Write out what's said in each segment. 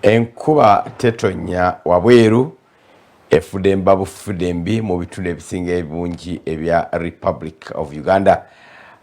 Enkuba tetonya wabweru efudemba bufudembi mu bitundu ebisinga ebungi ebya Republic of Uganda.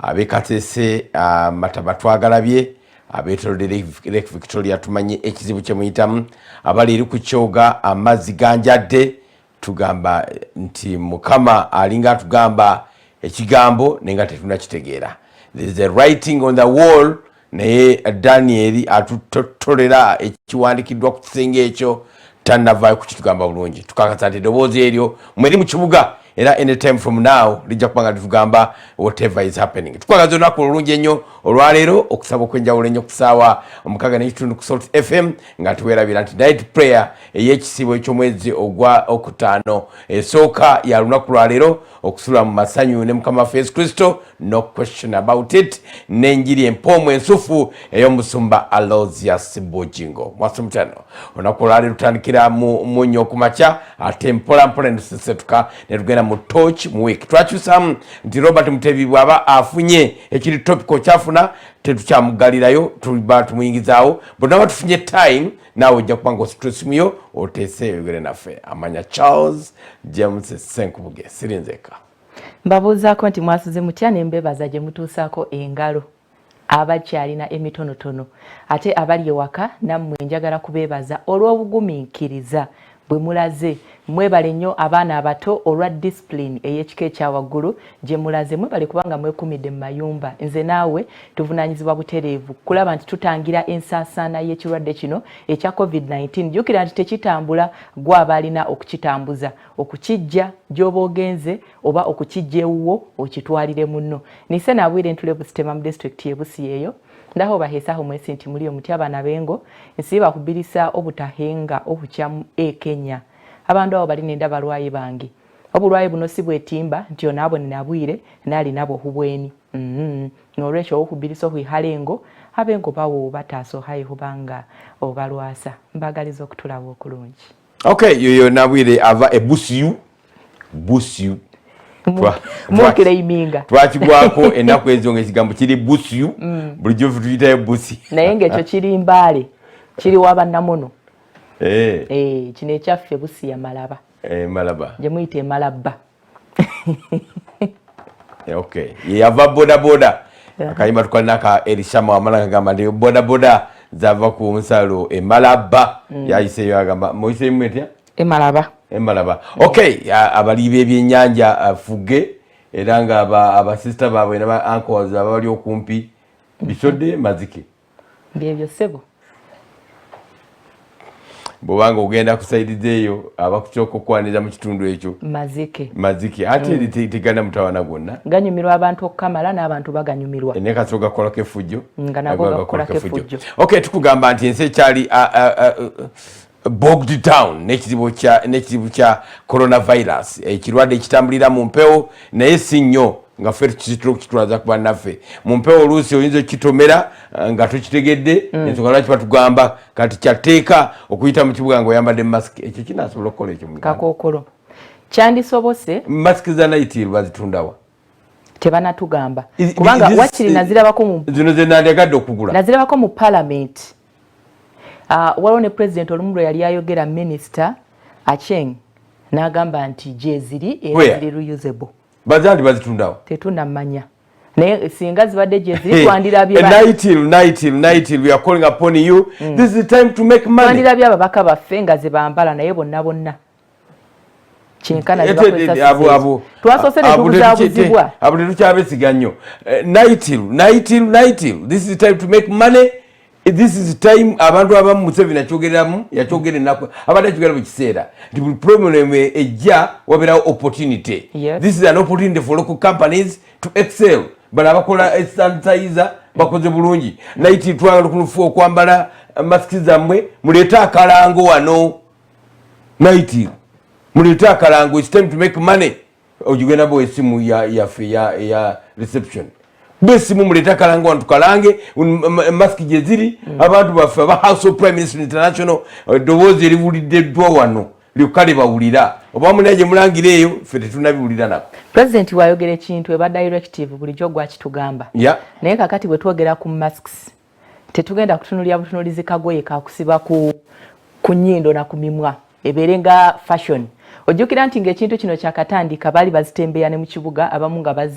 Abekatese mataba twagalabye abetolode Lake Victoria tumanye ekizibu kye muyitamu abali eri ku kyoga amazzi ganjadde tugamba nti mukama alinga tugamba ekigambo nenga tetunakitegeera. There is a writing on the wall naye Daniel atutolera ekiwandikiddwa ku kisenge ekyo tanavayo kukitugamba bulungi. Tukakasa nti eddoboozi eryo mweri mu kibuga era anytime from now lijja kubanga litugamba whatever is happening. Tukwagaza olunaku olulungi ennyo olwaleero okusaba okwenjawulo ennyo ku ssaawa 6 ku Salt FM nga tuweerabira nti night prayer ey'ekisibo eky'omwezi ogwa okutaano esooka ya lunaku lwaleero okusula mu masanyu ne Mukama waffe Yesu Kristo, no question about it, n'enjiri empoomu ensufu ey'omusumba Aloysius Bojingo. Mwasi mutano olunaku olwaleero tutandikira mu nnyo ku makya ate mpolampola ne tusesetuka ne tugenda mu torch mu week. Twakyusamu nti Robert Mutebi bw'aba afunye ekiri topico kyafuna tetukyamugalirayo tuba tumuyingizaawo bonna batufunye time naawe ojja kubanga stress muyo oteese ebigere naffe. Amanya Charles James Senkubuge sirinzeka mbabuuzaako nti mwasuze mutya n'embebaza gye mutuusaako engalo abakyalina emitonotono ate abali ewaka nammwe njagala kubeebaza olw'obugumiikiriza bwe mulaze. Mwebale nnyo abaana abato olwa discipline ey'ekika ekya waggulu gye mulaze. Mwebale kubanga mwekumidde mu mayumba. Nze naawe tuvunaanyizibwa butereevu kulaba nti tutangira ensaasaana y'ekirwadde kino ekya COVID-19. Jjukira nti tekitambula gw'aba alina okukitambuza, okukijja gy'oba ogenze oba okukijja ewuwo okitwalire munno. Nise naabwire ntule Busitema mu disitulikiti y'e Busi eyo ndaho baheesaho mwesi nti muli omutya abaana bengo nsi bakubirisa obutahenga obukyamu Kenya. Abantu abo bali nenda balwayi bange obulwayi buno si bwetimba nti onaabo ninabwire nali nabo hubweni n'olwekyo okubirisa okwihalengo abengo bawo bataaso hayi hubanga obalwasa mbagaliza okutulaba okulungi. Okay, yoyo nabwire ava ebusiyu mwokere iminga twakigwako ennaku ezo ng'ekigambo kiri busiyu bulijjo tuyitayo busi naye ng'ekyo kiri mbaale kiri waba namuno kino ekyaffe Busi ya Malaba. Malaba gye muyita Malaba. Okay, yava boda akayimba tukalinaka Elishama wamala kagamba ndi boda zava ku nsalo Malaba yayiseyo agamba moyise mwetya Malaba. Okay, abali b'ebyennyanja fuge era nga aba sister baabwe n'aba uncles abali okumpi bisodde mazike byebyo sebo bwanga ogenda kusaidiza eyo abakucyoka okwaniriza mu kitundu ekyo mazike ate tegana mutawana gwonna ganyumirwa abantu okukamala n'abantu baganyumirwa ne kaso gakolako effujjo nga nabo gakolako effujjo. Okay, tukugamba nti ensi ekyali bogged down n'ekizibu kya coronavirus ekirwadde ekitambulira mu mpewo naye si nnyo nga ffe tukitula okukitulaza ku bannaffe mu mpewo oluusi oyinza okitomera nga tukitegedde ensonga lwaki batugamba kati kyatteeka okuyita mu kibuga ng'oyambadde masiki. Ekyo kinaasobola okukola ekyo mu kakookolo kyandisobose. Masiki za nayitiiru bazitundawa tebanatugamba kubanga wakiri nazirabako zino ze nandyagadde okugula nazirabako mu palamenti. Waliwo ne pulezidenti olumu lwe yali ayogera minisita Acheng n'agamba nti gye ziri era ziri reusable. Bazandi bazitundawo tetunnamanya naye singa zibadde gye ziri twandirabye night we are calling upon you. This is the time to make money. Twandirabye ababaka baffe nga ze bambala naye bonna kyenkana twasoose ne tubuzaabuzibwa abo tetukyabesiga nnyo. Night this is the time to make money. This is the time abantu abamu Museveni yakyogera ennaku abadde akyogera mu kiseera nti buli problem ejja wabeerawo opportunity. This is an opportunity for local companies to excel. Bano abakola sanitizer bakoze bulungi. Naiti twagala kulufu okwambala masiki zammwe muleete akalango wano. Naiti muleete akalango. It's time to make money. Ojugenda bo esimu ya reception besimu muleta kalango wantu kalange maski gye ziri abantu baffe aba House of Prime Minister International eddoboozi erivuliddeddwa wano lyokale bawulira oba munaye mulangira eyo ffe tetunabiwulira nako. President wayogera ekintu eba directive bulijjo gwakitugamba naye kakati bwe twogera ku masks tetugenda kutunulya butunulizi kagoye kakusiba ku nnyindo na ku mimwa ebeerenga fashion. Ojjukira nti ng'ekintu kino kyakatandika baali bazitembeya ne mu kibuga abamu nga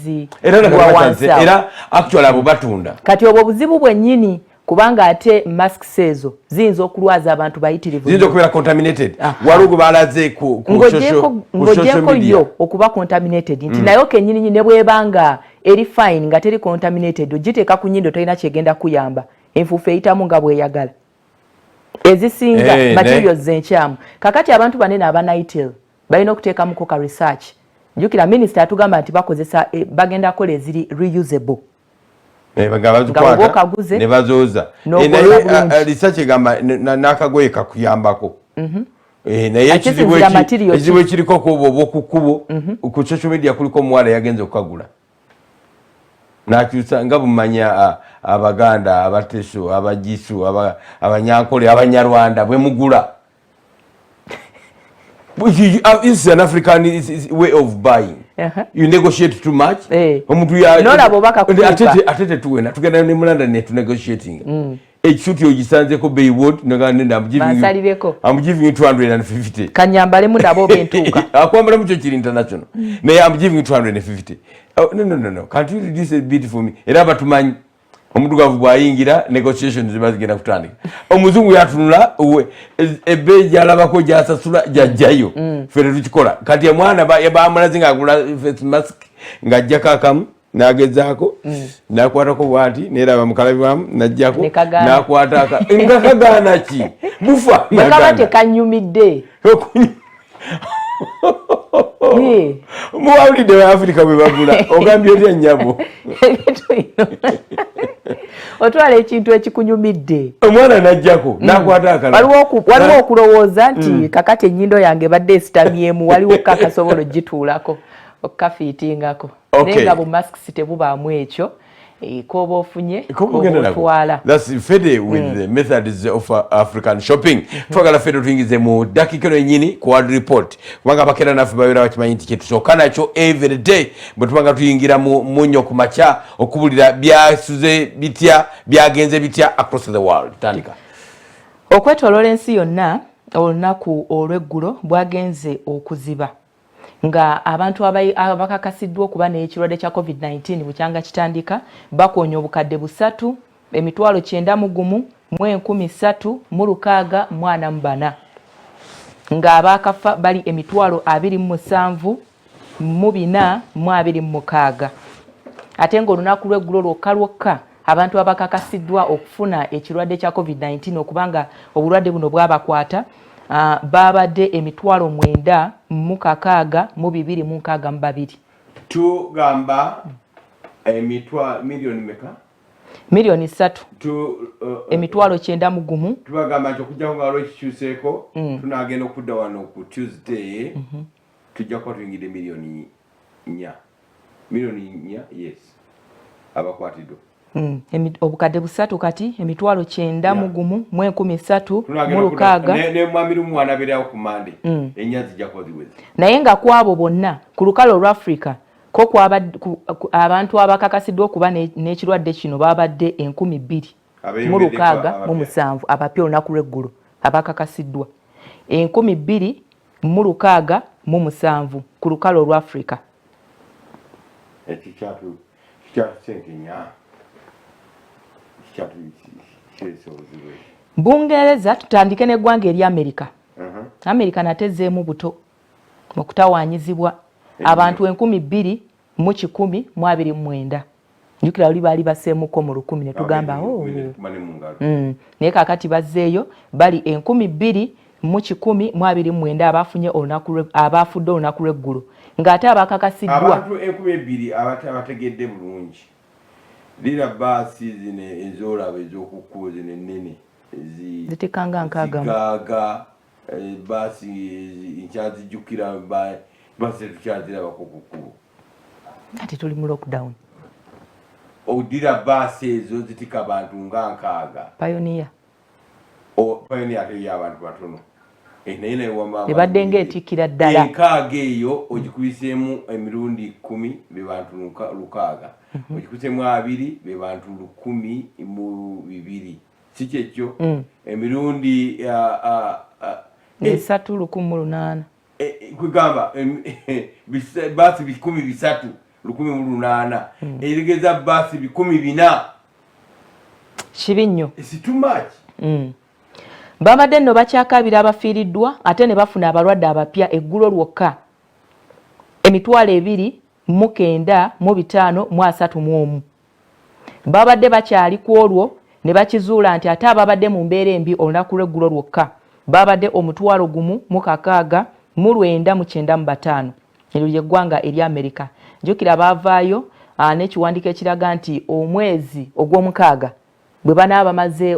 era actually abo batunda kati obwo buzibu bwennyini kubanga ate masks ezo ziyinza okulwaza abantu bayitirivu, ziyinza okubeera contaminated. Waliwo balaze ku social media okuba contaminated nti nayo kennyini ne bwebanga eri fine nga teri contaminated ogiteeka ku nnyindo tolina kyegenda kuyamba, enfuufu eyitamu nga bweyagala ezisinga materials enkyamu. Kakati abantu banene abanitel balina okuteekamuko ka research. Jjukira minisita atugamba nti bakozesa bagenda kola eziri reusable. Ne bazooza research egamba n'akagoye kakuyambako. Naye ekizibu ekiriko kubo okukubo ku social media kuliko omuwala yagenze okukagula n'akyusa nga bumanya Abaganda, Abateso, Abagisu, Abanyankole, Abanyarwanda bwe mugula. This is an African way of buying. You negotiate too much. Omuntu atete tuwena tugenda ne mulanda ne tu negotiating. Ekisuti ogisanzeko Baywood naganda I'm giving you 250. Kanyambale mu nabo bentuka. Akwambala mu kyo international. Naye I'm giving you 250. No. Can't you reduce a bit for me? Era batumanyi omudugavu bwayingira negotiations zibazigenda kutandika. Omuzungu yatunula ebbeeyi gyalabako gyasasula jajjayo fere tukikola kati omwana bamulaze ng'agula face mask ng'ajjako akamu n'agezaako n'akwatako bw'ati neeraba mukalabi wamu n'ajjako n'akwata nga kagaana ki bufa nakaba tekanyumidde muwawulidde wa Africa bwe bagula ogambye otya nnyabo otwala ekintu ekikunyumidde omwana n'ajjako n'akwata akala waliwo okulowooza nti kakati ennyindo yange badde esitamyemu waliwo kakasobola ogituulako okafiitingako naye nga bu masks tebubaamu ekyo koba ofunye otwala. That's fede with the methods of African shopping. Twagala fede tuyingize mu dakika eno ennyini ku World Report kubanga bakera naffe babeera bakimanyi nti kyetusooka nakyo every day bwe tubanga tuyingira mu nnyo ku makya okubulira byasuze bitya byagenze bitya across the world. Tandika okwetoloola ensi yonna olunaku olw'eggulo bwagenze okuziba nga abantu abakakasiddwa okuba n'ekirwadde kya COVID-19 bukyanga kitandika bakonya obukadde 3 emitwalo 91 mu 13,644 nga abakafa bali emitwalo 27 mu 426 ate ng'olunaku lw'eggulo lwokka abantu abakakasiddwa okufuna ekirwadde kya COVID-19 okubanga obulwadde buno bwabakwata babadde emitwalo 9,662. Tugamba milioni meka? Milioni 3. Emitwalo 91. Tubagamba nti okujja nga lwekikyuseeko tunagenda okudda wano ku Tuesday tujja kuba tuyingidde milioni 4. Milioni 4, yes. Abakwatiddwa. Obukadde 3 kati emitwalo 91 mu 13,600 ne mwamiru mwana berawo ku Monday enyazi jakoziwezi naye nga kwabo bonna ku lukalo lwa Africa ko abantu abakakasiddwa okuba n'ekirwadde kino babadde 2,607 abapya olunaku lw'eggulo abakakasiddwa 2,607 ku lukalo lwa Africa. Ekikyatu senkenya Bungereza tutandike n'eggwanga eri Amerika. Amerika natezeemu buto okutawaanyizibwa abantu 2,129. Njukira oli baali baseemuko mu 1000 ne tugamba naye kakati bazzeeyo bali 2,129 abaafudde olunaku lw'eggulo ng'ate abakakasiddwa abantu 2,000 abategedde bulungi. Lira basi zine ezolaba ez'okukkubo zine ennene zitekanga nkaaga zigaga basi nkyazijjukira basi tukyazirabako ku kkubo ate tuli mu lockdown. Odira basi ezo zitika abantu nga nkaaga Pioneer ate y'abantu batono ebadde ng'etikkira ddala enkaaga eyo ogikubiseemu emirundi 10 be bantu 600 ogikubiseemu 2 be bantu 1,200 Kikekyo emirundi 3,108 kwegamba basi 3,108 erigeza basi 400 kibi nnyo. It's too much. Babadde nno bakyakabira abafiiriddwa ate ne bafuna abalwadde abapya eggulo lwokka 2,935 babadde bakyali ku olwo ne bakizuula nti ate ababadde mu mbeera embi olunaku lw'eggulo lwokka babadde 1,695 eryo ly'eggwanga eri Amerika. Jjukira baavaayo n'ekiwandiiko ekiraga nti omwezi ogw'omukaaga bwe banaaba bamaze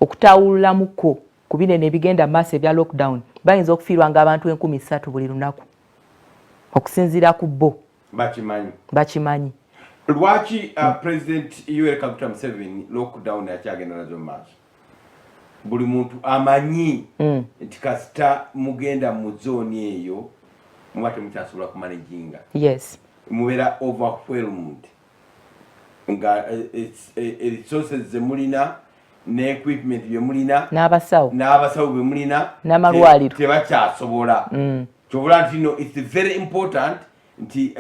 okutawululamuko ku binene ebigenda mu maaso ebya lockdown bayinza okufiirwa ng'abantu 3,000 buli lunaku okusinziira ku bo bakimanyi. Lwaki President Yoweri Kaguta Museveni lockdown yakyagenda nazo mu maaso? Buli muntu amanyi nti kasita mugenda mu zooni eyo mwate mukyasobola kumanaginga. Yes. Mubeera overwhelmed nga resources ze mulina ne equipment bye mulina n'abasawo bye mulina n'amalwaliro tebakyasobola. Kyobula nti no, it's very important nti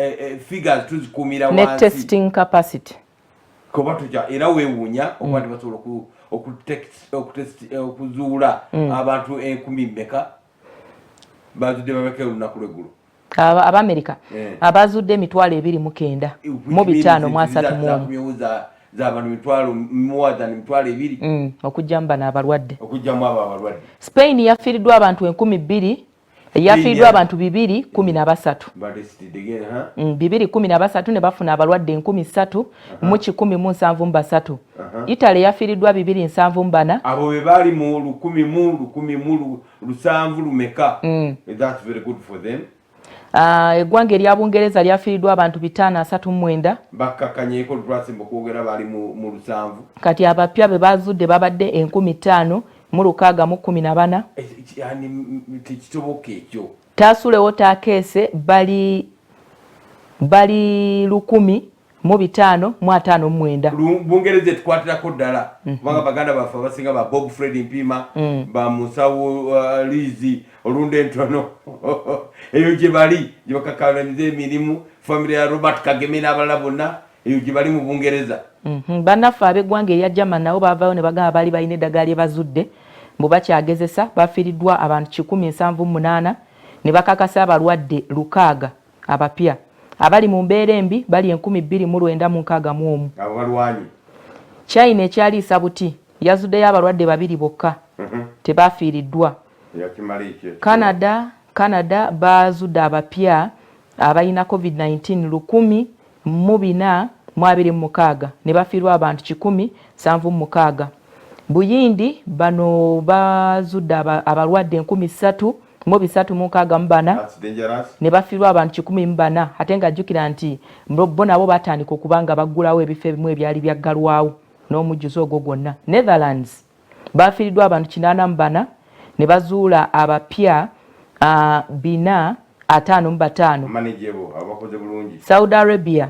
figures tuzikumira wansi ne testing capacity kuba tujja era weewuunya okuba tebasobola okuzuula abantu 10,000 meka bazudde babeka olunaku lw'eggulu. Abamerika abazudde 29,531 z'abantu 2,200 okujjamu bano abalwadde. okujjamu abo abalwadde. Spain yafiiriddwa abantu 2,000 yafiiriddwa abantu 213 213 ne bafuna abalwadde 3,173. Italy yafiiriddwa 274 abo be baali mu 1,700 lumeka. That's very good for them. Eggwanga erya Bungereza lyafiiriddwa abantu 539 bakkakanyeeko lwasimba okwogera bali mu 700 kati abapya be bazudde babadde 5,614. Tekitoboka ekyo. Taasulewo taakeese bali 1,559. Bungereza tukwatirako ddala kubanga baganda baffe abasinga ba Bob Fred Mpima ba Musawo Lizi olunde entono eyo gye bali gye bakakalaniza emirimu famire ya Robert Kageme n'abalala bonna eyo gye bali mu Bungereza. Bannaffe ab'eggwanga erya German nabo baavaayo ne bagamba baali balina eddagala lye bazudde bwe bakyagezesa bafiiriddwa abantu 178 ne bakakasa abalwadde 600 abapya. Abali mu mbeera embi bali 2,961. Abalwanyi. China ekyaliisa buti yazuddeyo abalwadde 2 bokka tebafiiriddwa. Canada bazudde abapya abalina COVID-19 1,426 ne bafiirwa abantu 1,760. Buyindi bano bazudde abalwadde 3,364 ne bafiirwa abantu 1,400 ate nga jjukira nti bo nabo batandika okubanga baggulawo ebifo ebimu ebyali byaggalwawo n'omujjuzo ogwo gwonna. Netherlands bafiiriddwa abantu 84 ne bazuula abapya 455. Saudi Arabia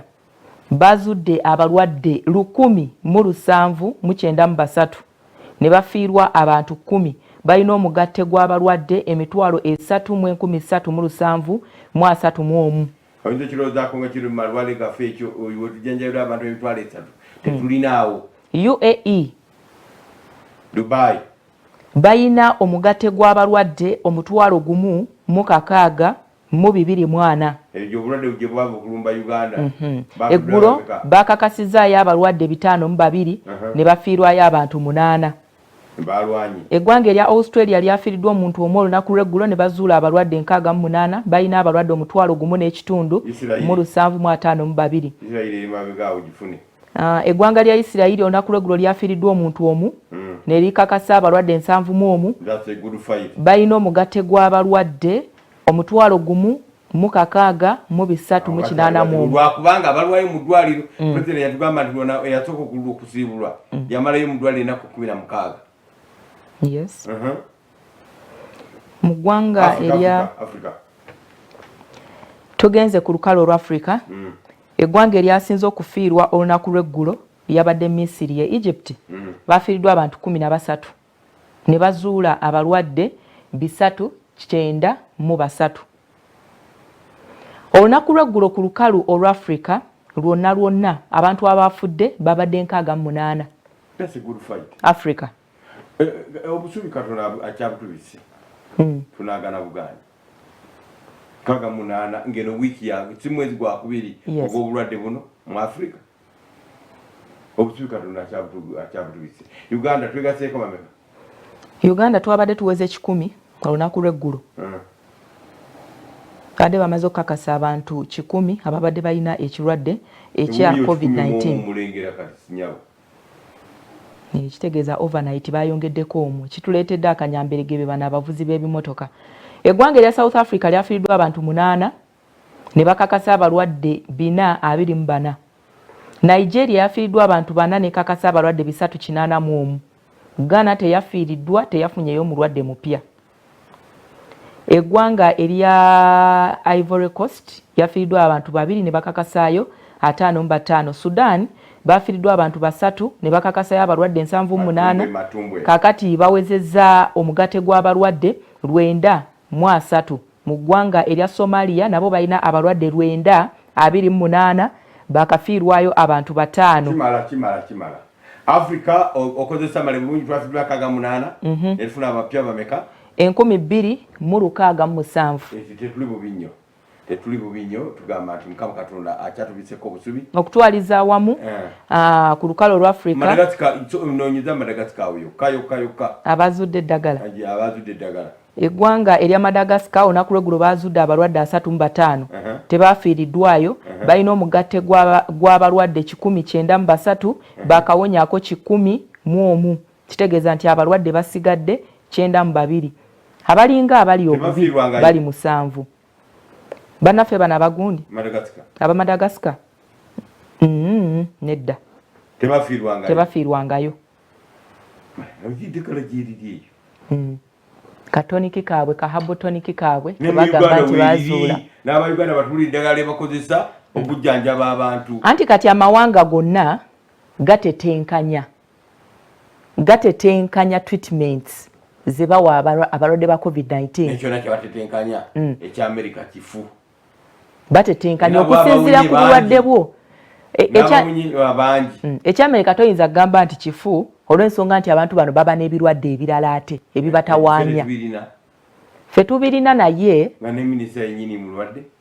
bazudde abalwadde 1,793 ne bafiirwa abantu 10. Balina omugatte gw'abalwadde 3,331. Oyinza kirowoozaako nga kiri mu malwale gaffe ekyo wetujanjabira abantu 3,000 tetulinaawo. UAE Dubai balina omugatte gw'abalwadde 1,624. Ebyo obulwadde gye bwava okulumba Uganda. Eggulo bakakasizaayo abalwadde 502 ne bafiirwayo abantu 8. Eggwanga erya Australia lyafiiriddwa omuntu omu olunaku lw'eggulo ne bazuula abalwadde 68 balina abalwadde 1,1,752. Eggwanga lya Isirayiri olunaku lw'eggulo lyafiiriddwa omuntu omu ne likakasa abalwadde 71 balina omugatte gw'abalwadde 1,683. Lwakubanga abalwayo mu ddwaliro President yatugamba nti eyasooka okusiibulwa yamalayo mu ddwaliro ennaku 16. Yes. Mu ggwanga erya tugenze ku lukalu olwa Africa. Eggwanga eryasinze okufiirwa olunaku lw'eggulo yabadde Misiri ye Egypt bafiiriddwa abantu 13 ne bazuula abalwadde 393. Olunaku lw'eggulo ku lukalu olw'Afrika lwonna abantu abafudde babadde 68. That's a good fight. Africa. Obusubi Katonda akyabutubise. Tunagana Buganda. 68 ngeno wiki ya simwezi gwa kubiri ogw'obulwadde buno mu Africa. Obusubi Katonda akyabutubise. Uganda twegaseeko mameka. Uganda twabadde tuweze 10 olunaku lw'eggulo. Kade bamaze okukakasa abantu 10 ababadde balina ekirwadde ekya COVID-19. Ekitegeeza overnight bayongeddeko omwo kituleetedde akanyamberegebe bano abavuzi b'ebimotoka. Eggwanga erya South Africa lyafiiriddwa abantu 8 ne bakakasa abalwadde 424. Nigeria yafiiriddwa abantu 4 ne kakasa abalwadde 381. Ghana teyafiiriddwa, teyafunyeyo mulwadde mupya. Eggwanga erya Ivory Coast yafiiriddwa abantu 2 ne bakakasaayo 55. Sudan bafiiriddwa abantu 3 ne bakakasaayo abalwadde 78. Kakati bawezezza omugate gw'abalwadde 903. Mu ggwanga erya Somalia nabo balina abalwadde 928 bakafiirwayo abantu 5. Kimala. Africa okozesa male bulungi twafiiriddwa 68 efuna abapya bameka 2067. Tetuli bubinyo tugamba nti Mukama Katonda akyatubiseko obusubi okutwaliza awamu ku lukalu olw'Afrika. Madagascar yokka abazudde eddagala. Eggwanga erya Madagascar olunaku lw'eggulo bazudde abalwadde 35 tebafiiriddwayo. Balina omugatte gw'abalwadde 193 bakawonyaako 101. Kitegeeza nti abalwadde basigadde 92. Abalinga abali obubi bali 7. Bannaffe bano abagundi aba Madagascar nedda tebafiirwangayo. Katoniki kaabwe kahabotoniki kaabwe tebagamba nti bazuula n'Abayuganda batulira eddagala lye bakozesa okujjanjaba abantu. Anti kati amawanga gonna gatetenkanya treatments ze bawa abalwadde ba COVID-19. Ekyo nakyo batetenkanya ekya America kifu. Batetenkanya okusinziira ku bulwadde bwo. Ekyamerika toyinza kugamba nti kifu olw'ensonga nti abantu bano baba n'ebirwadde ebirala ate ebibatawaanya. Ffe tubirina naye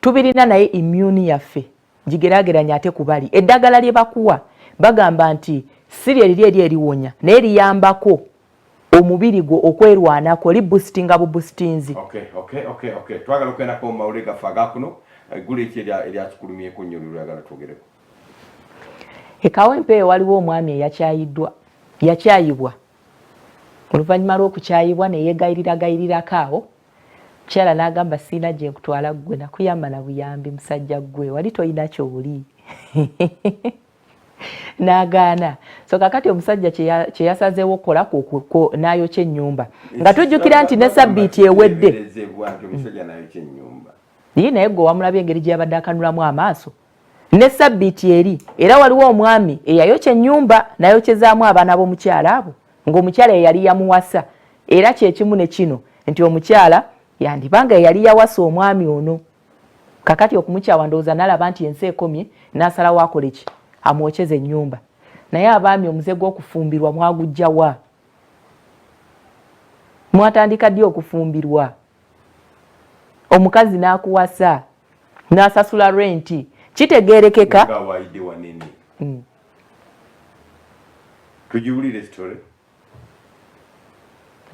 tubirina naye immune yaffe gigeraageranya ate ku bali. Eddagala lye bakuwa bagamba nti si lye liri eri eriwonya naye liyambako omubiri gwo okwerwanako liboostinga buboostinzi. Okay. Twagala okwendako mu mawulire gaffe agakuno eggulu eki eryatukulumyeko nnyo lwagala twogereko. Ekawempe waliwo omwami yakyayibwa. Oluvannyuma lw'okukyayibwa ne yeegayiriraako awo. Mukyala n'agamba siina gye nkutwala ggwe nakuyamba na buyambi musajja ggwe wali toyina ky'oli. N'agaana. So kakati omusajja kye yasazeewo okukola n'ayokya ennyumba. Nga tujjukira nti ne sabbiiti ewedde. Ye naye gwe wamulabye engeri gye yabadde akanulamu amaaso. Ne sabbiiti eri era waliwo omwami eyayokya ennyumba nayokyezaamu abaana b'omukyala abo ng'omukyala yali yamuwasa. Era kyekimu ne kino nti omukyala yandibanga yali yawasa omwami ono. Kakati okumukyawa ndowooza n'alaba nti ensi ekomye n'asalawo akole ki amwokyeze ennyumba. Naye abaami omuze gw'okufumbirwa mwagujja wa? Mwatandika ddi okufumbirwa? Omukazi n'akuwasa n'asasula renti kitegeerekeka. Tugiwulire story.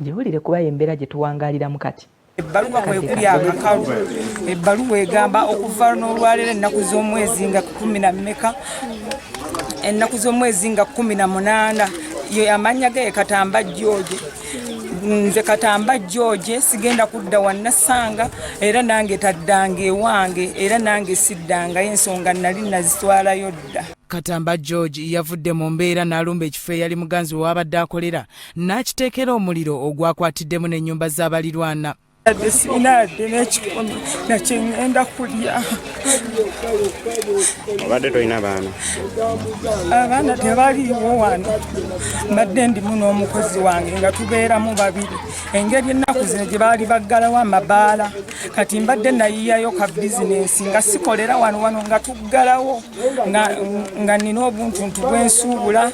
Giwulire kuba yembeera gye tuwangaaliramu kati. Ebbaluwa kwekuli akakalu. Ebbaluwa egamba okuva n'olwaleero ennaku z'omwezi nga 10 ennaku z'omwezi nga 18 ye amannya ge Katamba George. Nze Katamba George sigenda kudda wannasanga era nange taddanga ewange era nange siddanga ensonga nali nazitwalayo dda. Katamba George yavudde mu mbeera n'alumba ekifo eyali muganzi w'abadde akolera n'akiteekera omuliro ogwakwatiddemu n'ennyumba z'abalirwana. Sinadde n'ekikomi nakye ŋŋenda kulya. Obadde tolina baana? Abaana tebaliiwo wano. Mbadde ndimu n'omukozi wange nga tubeeramu babiri. Engeri ennaku zino gye baali baggalawo amabaala. Kati mbadde nayiyayo ka bizinensi nga sikolera wano nga tuggalawo nga nina obuntuntu bwensuubula.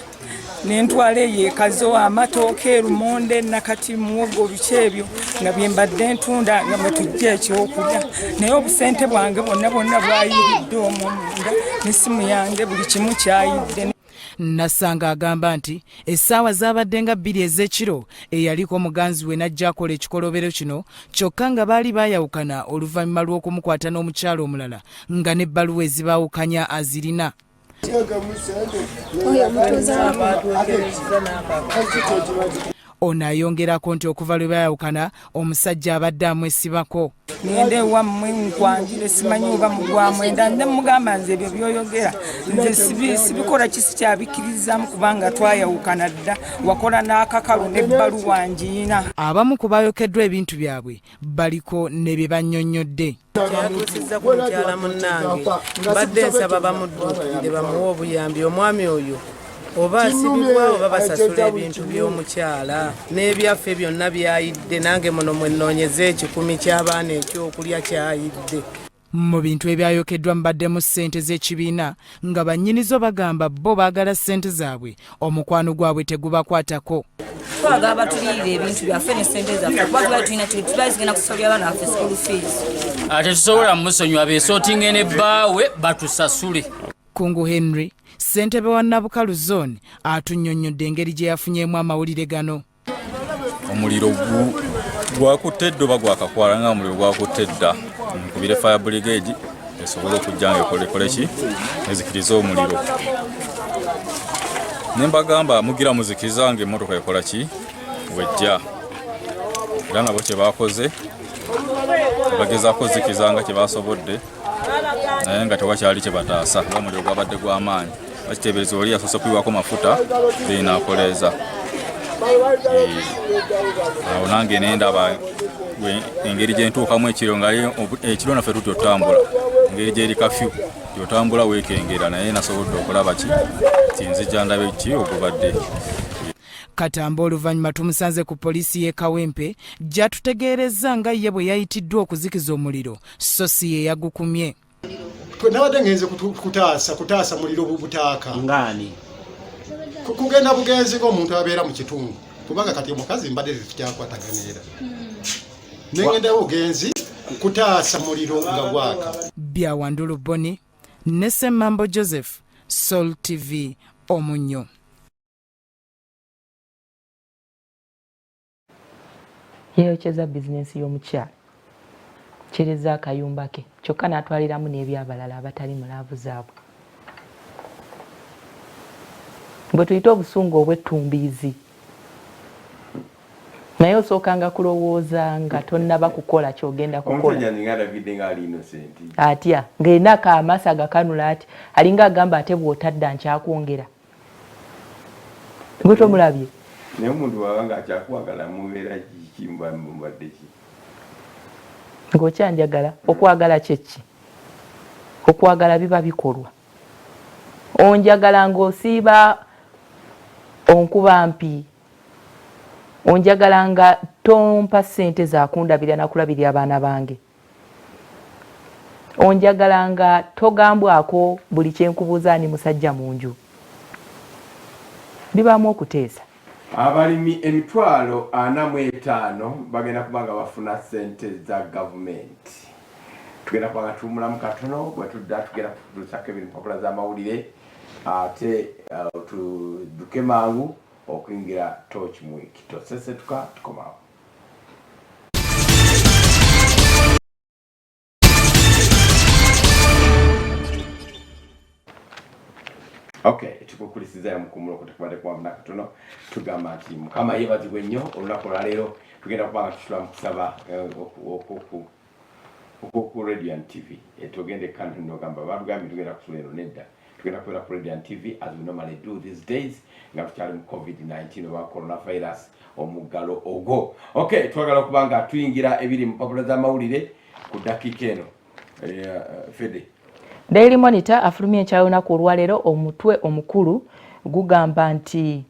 Nentwala eyeekazo amatooke erumonde nakati muwogo biki ebyo nga bye mbadde ntunda nga tujja ekyokulya naye obusente bwange bwonna bwayiridde omunda n'essimu yange buli kimu kyayidde. Nasanga agamba nti essaawa zaabadde nga 2 ez'ekiro eyaliko muganzi we n'ajja akola ekikolobero kino kyokka nga baali baayawukana oluvannyuma lw'okumukwata n'omukyalo omulala nga n'ebbaluwa ezibaawukanya azirina. Ono ayongerako nti okuva lwe baayawukana omusajja abadde amwesibako. Ngende ewammwe nkwanjire simanyi oba mugwamu enda ne mugamba nze ebyo byoyogera nze sibikola kisi kyabikkirizamu kubanga twayawukana dda wakola n'akakalu n'ebbaluwa njiina. Abamu ku baayokeddwa ebintu byabwe baliko ne bye bannyonnyodde. Kyatuusizza ku mukyala munnange badde nsaba bamudduukirire bamuwe obuyambi omwami oyo oba asibibwa oba basasula ebintu by'omukyala n'ebyaffe byonna byayidde nange muno mwe nnoonyeza 10 ky'abaana ekyokulya kyayidde. Mu bintu ebyayokeddwa mubaddemu ssente z'ekibiina nga bannyinizo bagamba bo baagala ssente zaabwe omukwano gwabwe tegubakwatako. Twagala batuliyira ebintu byaffe ne ssente zaffe kuba tuba tulina tulazigenda kusolera abaana baffe school fees. Ate tusobola musonyiwa beesootinge ne bbaawe batusasule. Kungu Henry ssentebe wa Nabukalu zone atunnyonnyodde engeri gye yafunyemu amawulire gano. Omuliro gwakutte dda oba gwakakwala nga omuliro gwakutte dda nkubire fire brigade esobole okujja nga ekolekole ki ezikiriza omuliro. Nembagamba mugira muzikiriza nga emmotoka ekola ki wejja era nabo kye bakoze bagezaako zikiriza nga kye basobodde naye nga tewakyali kye bataasa oba omuliro gwabadde gw'amaanyi bakiteebereza oli yasoose kuyiwako mafuta beinaakoleeza. Awo nange nendaba engeri gye ntuukamu ekiro nga ekiro naffe tuti otambula engeri gyeri kafyu gyotambula weekengera naye nasobodde okulaba ki tinzijja ndabe ki ogubadde. Katamba oluvannyuma tumusanze ku poliisi y'e Kawempe gyatutegeerezza nga ye bwe yayitiddwa okuzikiza omuliro so si ye yagukumye. Nabadde ngenze kutaasa muliro butaaka Ngani? Kugenda bugenzi ng'omuntu abeera mu kitundu kubanga kati omukazi mbadde tetukyakwataganira negenda bugenzi kutaasa muliro nga gwaka. Byawandulu Boni ne Ssemambo Joseph, Soul TV Omunyo. Yeyokyeza bizinensi y'omukyala kyereza akayumba ke kyokka n'atwaliramu n'ebyabalala abatali mulaavu zaabwe. Bwe tuyita obusungu obw'ettumbiizi naye osookanga kulowooza nga tonnaba kukola ky'ogenda kukola atya ng'enako amaaso agakanula ati alinga agamba ate bw'otadda nkyakwongera gwe tomulabye. Naye omuntu bw'aba ng'akyakwagala mubeera kimba mubadde ki? Ng'okyanjagala okwagala kyeki? Okwagala biba bikolwa. Onjagala ng'osiiba onkuba mpi. Onjagala nga tompa ssente zakundabira nakulabirira abaana bange. Onjagala nga togambwako buli kyenkubuuza ani musajja mu nju. Bibaamu okuteesa. Abalimi 45,000 bagenda kubanga bafuna ssente za gavumenti. Tugenda kubanga tuwumulamu katono bwe tudda tugenda kutuusako ebintu mpapula z'amawulire ate tudduke mangu okuyingira Torch mu wiki. Tosesetuka tukomawo. Okay, tukukulisiza mukumulo kutekubade kwa mnakatono tugamba nti mukama yebazibwe nnyo olunaku lwaleero tugenda kubanga tusula mu kusaba ku Radiant TV tugende kandi nogamba bagambye tugenda kusula eno nedda tugenda kubeera ku Radiant TV as we normally do these days nga tukyali mu COVID-19 oba coronavirus omuggalo ogwo. Okay, twagala okuba nga tuyingira ebiri mu mpapula z'amawulire ku dakiika eno. Fede. Daily Monitor afulumya ekyolunaku olwaleero omutwe omukulu gugamba nti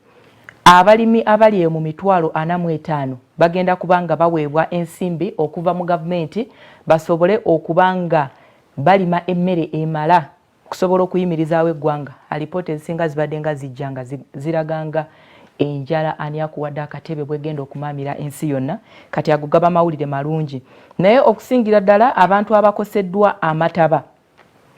abalimi abali mu mitwalo 45 bagenda kubanga baweebwa ensimbi okuva mu gavumenti basobole okubanga balima emmere emala kusobola okuyimirizaawo eggwanga. Alipoota ezisinga zibadde nga zijjanga ziraganga enjala ani akuwadde akatebe bwegenda okumaamira ensi yonna kati agugaba mawulire malungi. Naye okusingira ddala abantu abakoseddwa amataba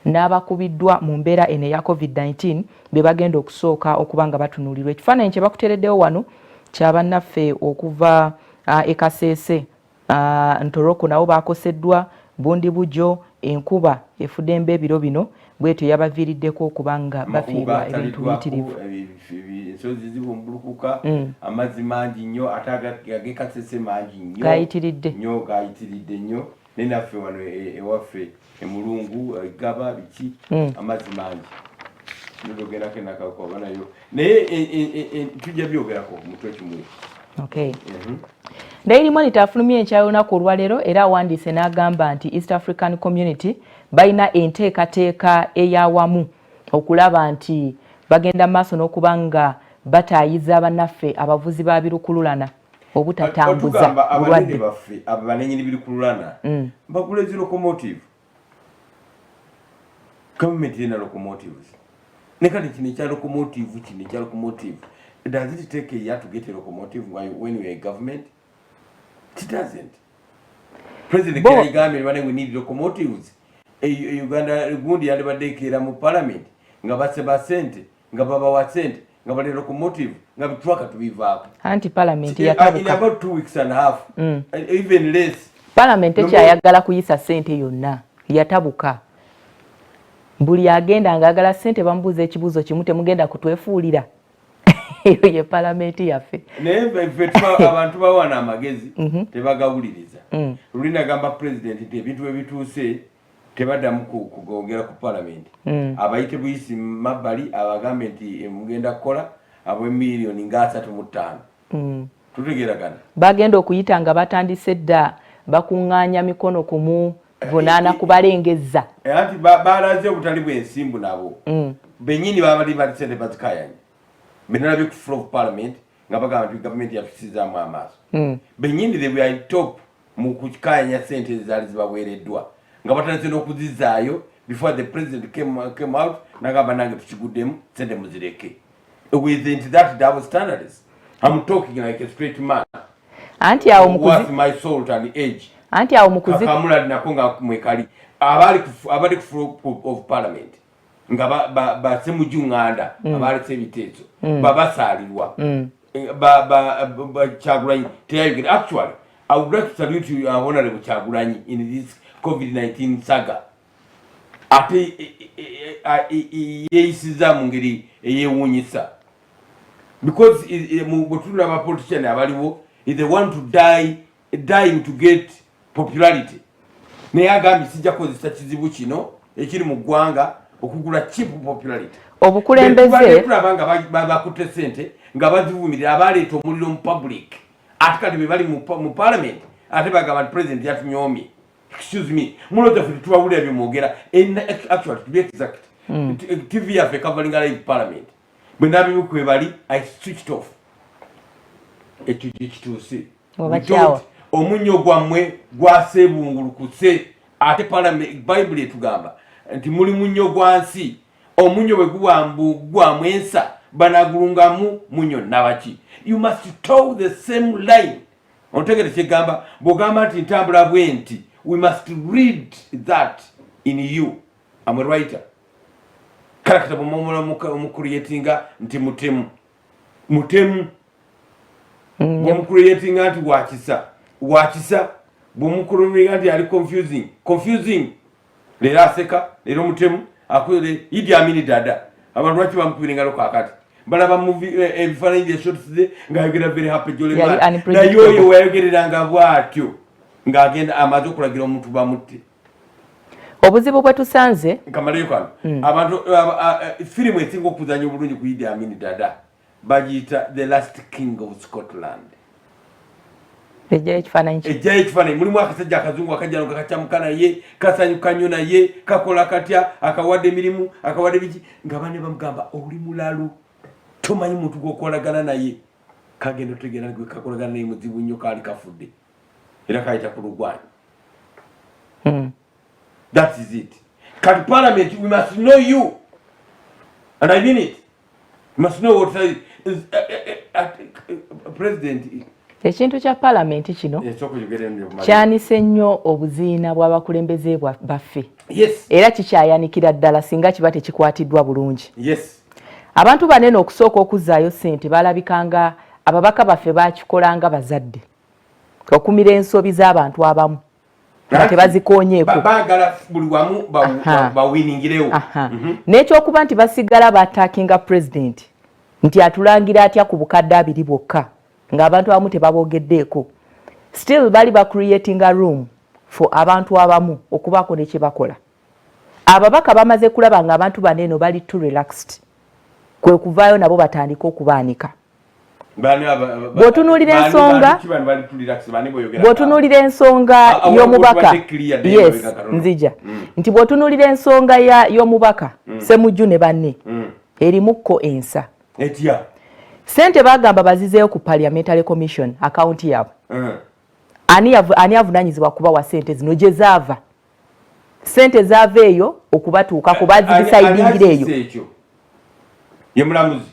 n'abakubiddwa mu mbeera eno eya COVID-19 be bagenda okusooka okubanga batunuulirwa. Ekifaananyi kye bakuteereddewo wano kya bannaffe okuva e Kasese, Ntoroko nabo bakoseddwa, Bundi Bujo, enkuba efudde embe ebiro bino bwetyo yabaviiriddeko okubanga bafiirwa ebintu biyitirivu. Ensozi zibumbulukuka, amazzi mangi nnyo ate ag'e Kasese mangi nnyo gayitiridde nnyo ne naffe wano ewaffe emulungu gaba biki amazzi mangi ndogerako enakakoba nayo naye tujja byogerako mutwe kimu. Okay. Daily Monitor afulumya ekyolunaku olwaleero era awandiise n'agamba nti East African Community balina enteekateeka eyawamu okulaba nti bagenda maaso n'okubanga bataayiza bannaffe abavuzi ba birukululana obutatambuza bulwadde. Baffe abanenyini birukululana bagula ezi locomotive. Government ina locomotives. Nekati kino ekya locomotive. Does it take a year to get a locomotive when you're a government? It doesn't. President Kagame when we need locomotives. Uganda gundi yali badekera mu parliament nga baseba sente nga baba wa sente nga bali locomotive nga bitwaka tubivaako. Anti parliament yatabuka. In about 2 weeks and a half. Even less. Parliament ekyayagala kuyisa sente yonna yatabuka. Buli agenda ngagala sente bambuza ekibuzo kimu temugenda kutwefuulira. Eyo ye parliament yaffe. Naye abantu bawana amagezi tebagawuliriza. Lulina gamba president nti ebintu ebituuse tebaddamu kugongera ku parliament. Abayite buyisi mabbali abagambe nti mugenda kukola abo miliyoni nga 35. Tutegeeragana. Bagenda okuyita nga batandise dda bakuŋŋaanya mikono kumu vunaana kubalengezza. Anti balaze obutali bw'ensimbu nabo. Bennyini babali bali sente bazikayanya. Benalabye ku floor of parliament nga bagamba nti government yatusizaamu amaaso. Bennyini they were top mu kukayanya sente ezaali zibaweereddwa nga batandise n'okuzizaayo before the president came out n'agamba nange tukiguddemu sente muzireke. With that double standards, I'm talking like a straight man. Anti awo mukuzi my soul and age. Anti awo mukuzi kamula nakonga mwekali abali ku floor of parliament nga basemu junganda abali sebitezo babasalirwa Kyagulanyi teyayogera. Actually I would like to salute you honorable Kyagulanyi in this COVID-19 saga. Ate yeyisiza mu ngeri eyewuunyisa because mubutunda aba politician abaliwo if they want to dying to get popularity. Naye agambye sijja kozesa kizibu kino ekiri mu ggwanga okugula cheap popularity. Obukulembeze tulabanga bakutte sente nga bazivumirira abaleeta omuliro mu public ate kati be bali mu parliament ate bagamba nti president yatunyomye. Excuse me, muloza ffe tubawulira byomwogera actually to be exact TV yaffe covering live parliament bwe nabibuku bali I switched off ekyo kituuse omunyo gwammwe gwasebungulukuse ate parliament Bible etugamba nti muli munyo gwa nsi omunyo bwe gwamu ensa banagulungamu munyo nabaki. You must toe the same line. Ontegere kyegamba bw'ogamba nti ntambula bwenti we must read that in you. I'm a writer. Character mu creatinga nti mutemu mu creatinga nti wakisa mu creatinga nti ali confusing lero aseka lero mutemu akwere Idi Amin dada abantu baki bamukubiringa lokakati balaba movie ebifaananyi bya shots ze ngayogera very happy jole na yoyo wayogereranga bwatyo ngagenda amaze okulagira omuntu bamutte. obuzibu bwe tusanze kamaliyo kano abantu firimu esinga okuzanya obulungi ku Idi Amin Dada bagiyita The Last King of Scotland. ejjayo ekifaananyi mulimu akasajja akazungu akajjano kakacyamuka naye kasanyuka nnyo naye kakola katya akawadde emirimu akawadde biki nga bane bamugamba oli mulalu tomanyi muntu gwokolagana naye kagenda otegera gwe kakolagana naye muzibu nnyo kaali kafudde era kayita ku lugwanyi. That is it. Kati parliament, we must know you. And I mean it. We must know what president. Ekintu kya parliament kino kyanise nnyo obuziina bw'abakulembeze baffe. Yes. Era kikyayanikira ddala singa kiba tekikwatiddwa bulungi. Yes. Abantu banene okusooka okuzzaayo ssente balabikanga ababaka baffe bakikolanga bazadde okumira ensobi z'abantu abamu nga tebazikoonyeeko baagala buli wamu bawiningirewo n'ekyokuba nti basigala battackinga president nti atulangira atya ku bukadde 2 bwokka ng'abantu abamu tebabogeddeeko still bali creating a room for abantu abamu okubaako ne kye bakola. Ababaka bamaze kulaba ng'abantu baneno bali too relaxed kwe kuvaayo nabo batandika okubaanika. Bw'otunuulira ensonga y'omubaka yes nzija nti bw'otunuulira ensonga y'omubaka Ssemujju ne banne erimukko ensa sente bagamba bazizeeyo ku Parliamentary Commission account yaabwe ani avunaanyizibwa kubawa sente zino gye zaava sente zaava eyo okubatuuka ku bazidisaidingira eyo ye mulamuzi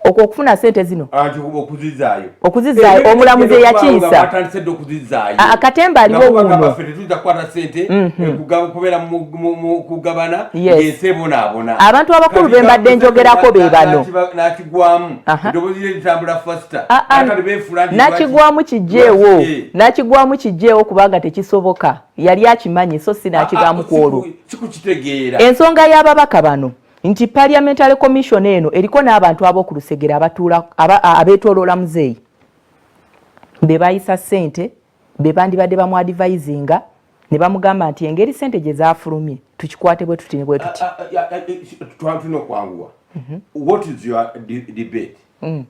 okufuna sente zino okuzizaayo omulamuzi eyakiyisa akatemba aliwo wuno abantu abakulu be mbadde njogerako be bano nakigwamu kijjeewo kubanga tekisoboka yali akimanyi so sinakigaamu ku olwo ensonga y'ababaka bano nti Parliamentary Commission eno eriko n'abantu ab'okulusegera abeetooloola muzeeyi be bayisa ssente be bandibadde bamuadvisinga ne bamugamba nti engeri ssente gye zaafulumye tukikwate bwe tuti ne bwe tuti. Twatuna okwanguwa. What is your debate?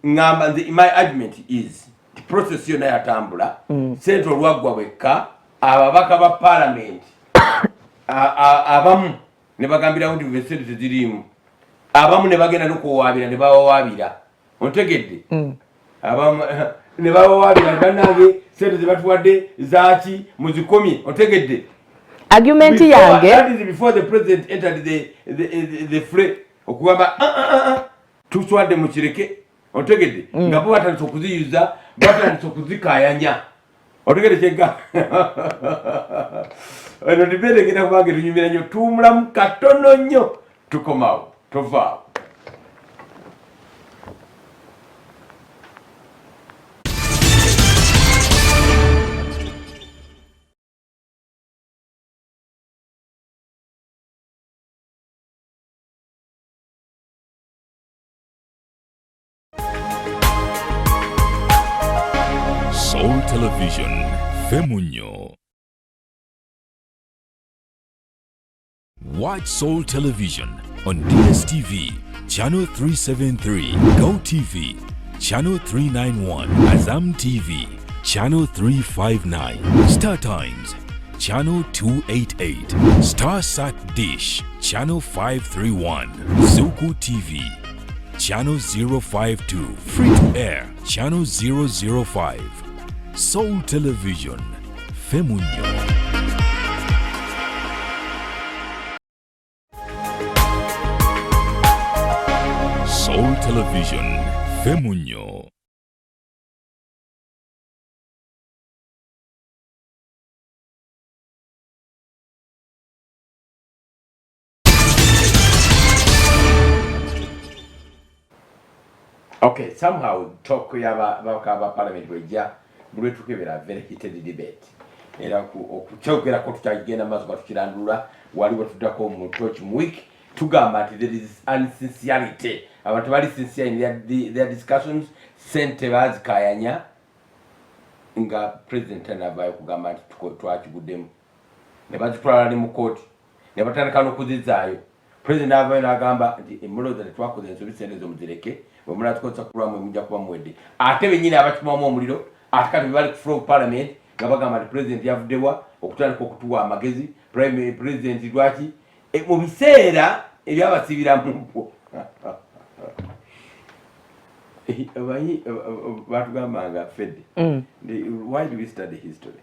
Ngamba my argument is the process yonna yatambula ssente olwaggwa bwekka ababaka ba parliament abamu ne bagambirawo nti vesente teziriimu abamu ne bagenda n'okuwaabira ne bawawaabira ontegedde abamu ne bawawaabira bannange sente ze batuwadde zaaki muzikomye ontegedde argument yange that is before the president entered the fray okugamba tuswadde mukireke ontegedde nga bo batandise okuziyuza batandise okuzikaayanya ontegedde kyegga eno dibete genda kubanga tunyumira nnyo tuwumulamu katono nnyo tukomawo tovaawo. Soul Television, Femunyo. Watch Soul Television on DSTV, Channel 373, GoTV, Channel 391, Azam TV, Channel 359, Star Times, Channel 288, StarSat Dish, Channel 531, Zuku TV, Channel 052, Free to Air, Channel 005, Soul Television, Femunyo. Soul Television, Femunyo. Okay, somehow talk yaba parliament wejja bulwe tukebera very heated debate. Era okukyogera ko tukyagenda mazo tukirandula waliwo tuddako mu torch week tugamba ati there is insincerity. Abantu bali sincere in their discussions sente bazikayanya nga president anavayo kugamba ati twakiguddemu ne bazitwala ne mu court ne batandika n'okuzizaayo. President avayo n'agamba nti emmolooza tetwakoze ensobi sente zo muzireke bwe mulala tukozesa kulwamu mujja kuba muwedde. Ate bennyini abakimamu omuliro ate kati bali ku floor of parliament nga bagamba nti president yavuddewa okutandika okutuwa amagezi president lwaki mu biseera ebyabasibiramu abayi batugambanga Fedde. Why do we study history?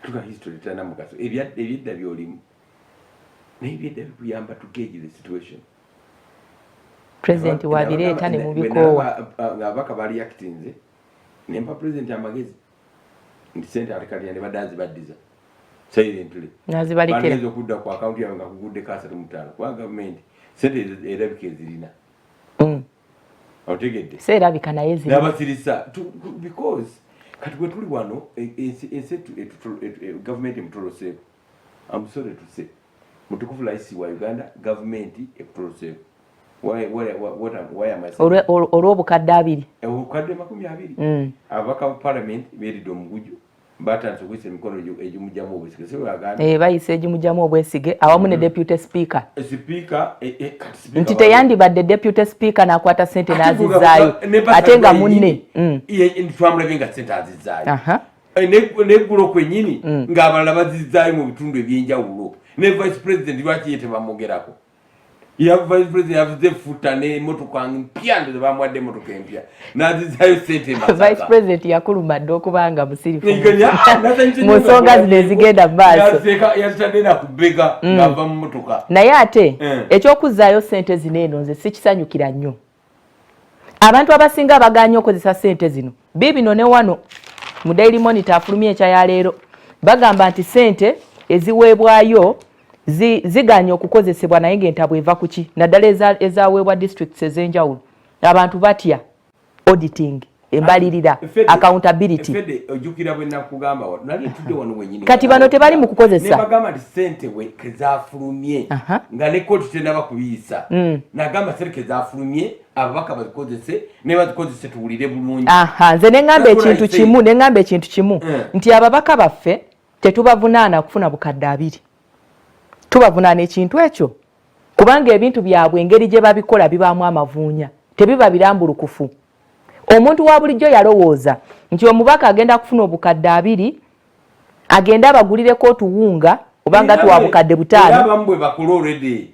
Tuga history tena mugaso ebyadda byolimu n'ebyadda bikuyamba to gauge the situation. President wabireeta ne mubikoowa ng'abaka bali actinze nempa president amagezi nti sente atekaliya ne badanzi baddiza silently nazibalekera okudda ku account yawe nga kugudde kasatu mutaano kwa government sente erabika ezirina otegedde serabika naye zirina n'abasirisa because kati bwe tuli wano government emutoloseeko. I'm sorry to say mutukufu laisi wa Uganda government ekutoloseeko. Why am I saying? Olw'obukadde 2 obukadde 20 ababaka bu parliament beeridde omugujjo batandise okuyisa emikono egimujjamu obwesige so bagamba bayisa egimujjamu obwesige awamu ne deputy speaker nti teyandibadde deputy speaker n'akwata sente n'azizaayo ate nga munne twamulabye nga sente azizaayo neggulo kwennyini ng'abalala bazizaayo mu bitundu ebyenjawulo ne vice president lwaki ye tebamugerako ya vice president yavuze futa ne motoka mpya ndo bamwadde motoka empya nazizaayo sente vice president yakulumadde okubanga musirifu mu nsonga zino ezigenda mu maaso yazitadde kubega ng'ava mu motoka naye ate ekyokuzaayo sente zino eno nze sikisanyukira nnyo. Abantu abasinga abaganya okozesa sente zino bibino ne wano mu Daily Monitor afulumye ekya ya leero bagamba nti sente eziweebwayo ziganya okukozesebwa naye ng'entabwe eva kuki naddala ezaweebwa districts ez'enjawulo abantu batya auditing embalirira accountability ojjukira bwe nakugamba nali tudde wano wenyini kati bano tebali mu kukozesa bagamba nti sente we kezafulumye nga ne kooti tenaba kubiisa nagamba sente kezafulumye ababaka bazikozese ne bazikozese tuwulire bulungi nze neŋŋamba ekintu kimu nti ababaka baffe tetubavunaana kufuna bukadde 2 tubavunaana ekintu ekyo kubanga ebintu byabwe engeri gye babikola bibaamu amavuunya tebiba birambulukufu. Omuntu wa bulijjo yalowooza nti omubaka agenda kufuna obukadde 2 agenda abagulireko otuwunga obanga tuwa bukadde 5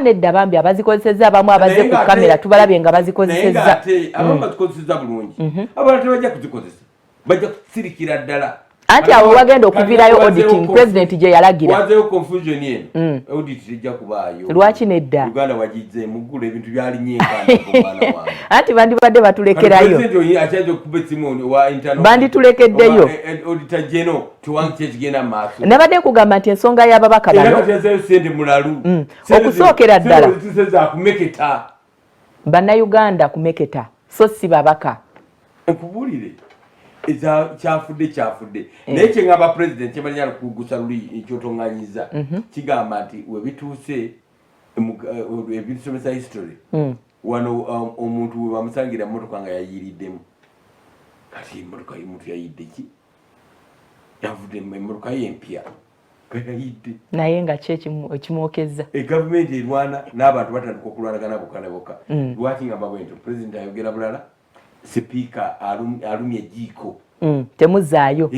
nedda bambi abazikozesezza abamu abaze ku kamera tubalabye nga bazikozesezza abamu bazikozesezza bulungi abalala tebajja kuzikozesa bajja kusirikira ddala anti awo wagenda okuvirayo auditing president gye yalagira wazeyo confusion yenu audit ejja kubaayo lwaki nedda Uganda wagize mugula ebintu byali nyenkana kumana wange anti bandibadde batulekerayo president achaje okube simu wa internal banditulekeddeyo auditor general tuwanche kigenda maaso nabadde kugamba nti ensonga y'ababaka bano sente mulalu okusookera ddala tuseza kumeketa bannayuganda kumeketa so si babaka nkubulire kyafudde naye kyengamba president kyemanyala kugusa luli ekyotonganyiza kigamba nti webituuse ebitusomesa history wano omuntu we bamusangira motoka nga yayiriddemu kati motoka y'omuntu yayidde ki yavudde emotoka y'empya yayidde naye nga ki ekimwokezza gavumenti erwana n'abantu batandika okulwanagana bokanaboka lwaki ngamba bwento president ayogera bulala Speaker alumye ejiko temuzaayo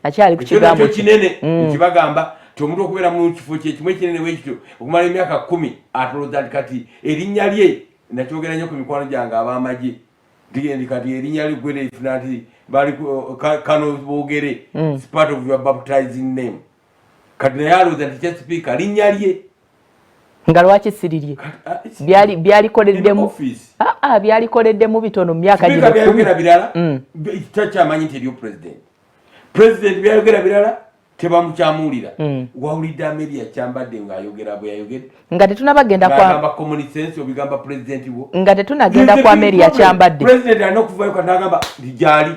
akyali ku kigambo kinene kibagamba omuntu okubeera mu kifo kye kimu ekinene wekityo okumala emyaka 10 atolooza kati erinnya lye nakyogera nnyo ku mikwano gyange ab'amagye ndi kati erinnya lye gwere ifuna nti bali kano boogere part of your baptizing name kati naye alooza nti kya speaker linnya lye nga lwaki sirirye byalikoleddemu byalikoleddemu bitono mu myaka gino 10 byayogera birala takyamanyi nti eriyo president byayogera birala tebamukyamuulira wawulidde Amelia kyambadde ng'ayogera bwe yayogedde nga tetunabagenda kwa common sense obigamba president wo nga tetunagenda kwa Amelia kyambadde president alina okuvayo kanagamba ntigyali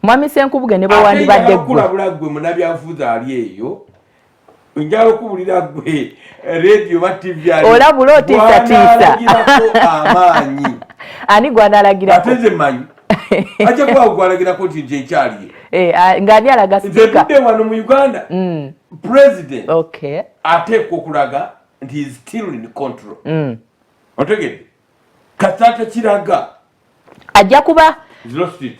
mwami Senkubuge ne bwe wandibadde kulabula gwe munabyabufuzi ali eyo njala okubulira gwe radio ba TV ali olabula otiisatiisa amaanyi ani gwanalagira ateze manyi Acha kwa gwalagira koti nje kyali. Ngani alaga speaker. Nze wano mu Uganda. President. Okay. Ate kokulaga and he is still in control. Otegede. Katata kiraga. Ajja kuba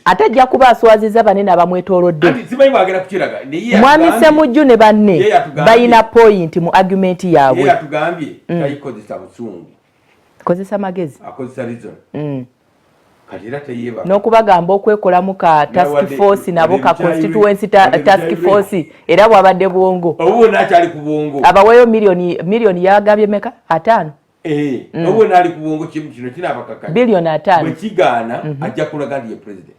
ate ajja kuba aswaziza banene abamwetoolodde. Ati simanyi bagenda kukiraga. Mwami Ssemujju ne banne bayina point mu argument yaabwe. Ye atugambye tayikozesa busungu. Kozesa magezi. Akozesa reason. Katira teyeba. N'okubagamba okwekolamu ka task force nabo ka constituency task force era bwabadde bwongo. Obo nakyali ku bwongo. Abaweyo milioni yagambye meka 5. Obo nali ku bwongo kino kinabakaka. Billion 5. Bwe kigana ajja kulaga ndiye president.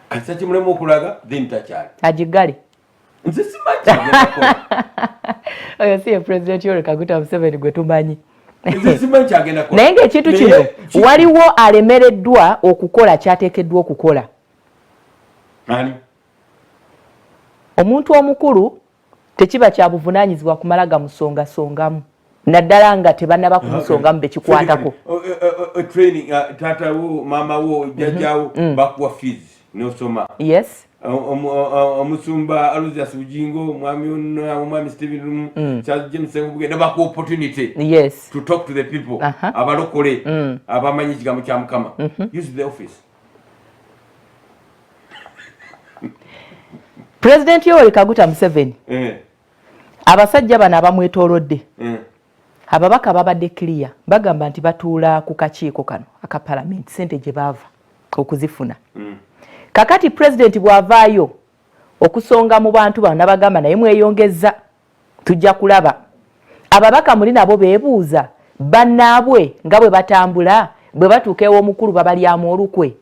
Kasa kimulemu okulaga then takyali. Ajigali. Nze simanyi agenda oyo si president Yoweri Kaguta Museveni gwe tumanyi. Nze simanyi kyagenda kola. Naye ng'ekintu kino waliwo alemereddwa okukola kyateekeddwa okukola. Ani? Omuntu omukulu tekiba kya buvunaanyizibwa kumala gamusongasongamu. Naddala nga tebannaba kumusongamu bekikwatako. Training tata wo mama wo jjajjawo bakuwa fees n'osoma. Yes. Omusumba Aloysius Bugingo mwami Stephen Charles James Sengubugenda bakuwa opportunity. Yes. To talk to the people. Abalokole abamanyi ekigambo kya Mukama. Use the office. President Yoweri Kaguta Museveni. Abasajja bano abamwetoolodde. Ababaka babadde clear bagamba nti batuula ku kakiiko kano aka parliament sente gye baava okuzifuna. Kakati president bw'avaayo okusonga mu bantu bano nabagamba naye mweyongezza tujja kulaba. Ababaka muli nabo beebuuza bannaabwe nga bwe batambula bwe batuuka ew'omukulu babalyamu olukwe.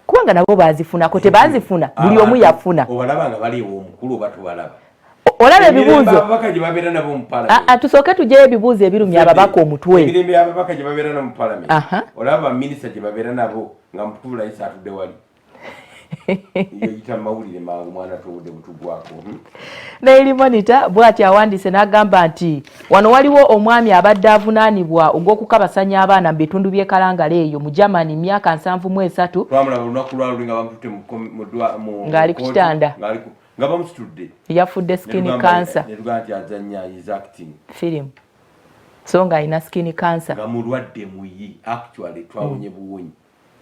Kubanga nabo bazifunako tebazifuna buli omu yafuna. Obalaba nga bali ew'omukulu batubalaba. Olaba ebibuuzo ababaka gye babeera nabo mu parliament. Tusooke tujjeyo ebibuuzo ebirumya ababaka omutwe. Emirembe ababaka gye babeera nabo mu parliament. Olaba minisita gye babeera nabo nga mukulu layisi atudde wali. Yeyita mawulire mangu mwana towudde butugwako. Daily Monitor bw'ati awandiise n'agamba nti wano waliwo omwami abadde avunaanibwa ogw'okukabasanya abaana mu bitundu by'e Kalangala eyo mu Germany myaka 73. Twamulaba olunaku lwaluli nga bamutute mu ng'ali ku kitanda. Nga bamusitudde. Yafudde skin cancer. Neruga nti azanya is acting. Film. So nga alina skin cancer. Nga mulwadde muyi actually twawonye buwonyi.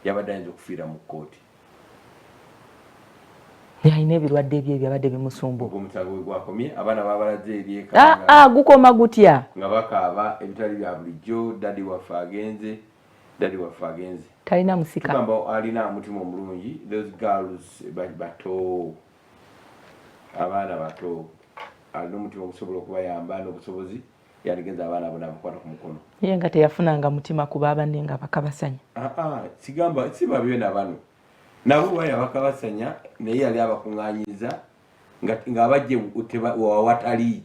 Yabadde ayinza okufiira mu kkooti. Yalina ebirwadde ebyo byabadde bimusumbu. Omusango gwakomye abaana babalaze eri eka. Gukoma gutya. Nga bakaaba ebitali bya bulijjo dadi waffe agenze. Talina musika. Tugamba alina mutima omulungi. Those girls bato. Abaana bato. Alina omutima okusobola okubayamba n'obusobozi. Yaligenza abaana bona bakwata ku mukono. Ye nga teyafunanga mutima kuba abanne nga bakabasanya. Sigamba siba byona bano. Nabo baya bakabasanya naye yali abakunganyiza nga abajje watali.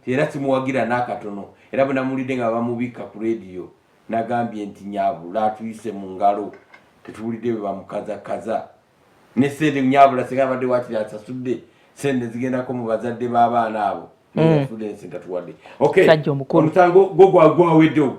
Era simuwagira n'akatono. Era bwe namulidde nga bamubika ku radio nagambye nti Nyabula atuyise mu ngalo tetuwulidde bwe bamukazakaza. Ne sente Nyabula singa abadde wakiri asasudde sente zigendako mu bazadde b'abaana abo. Okay. Omusango gwawedde.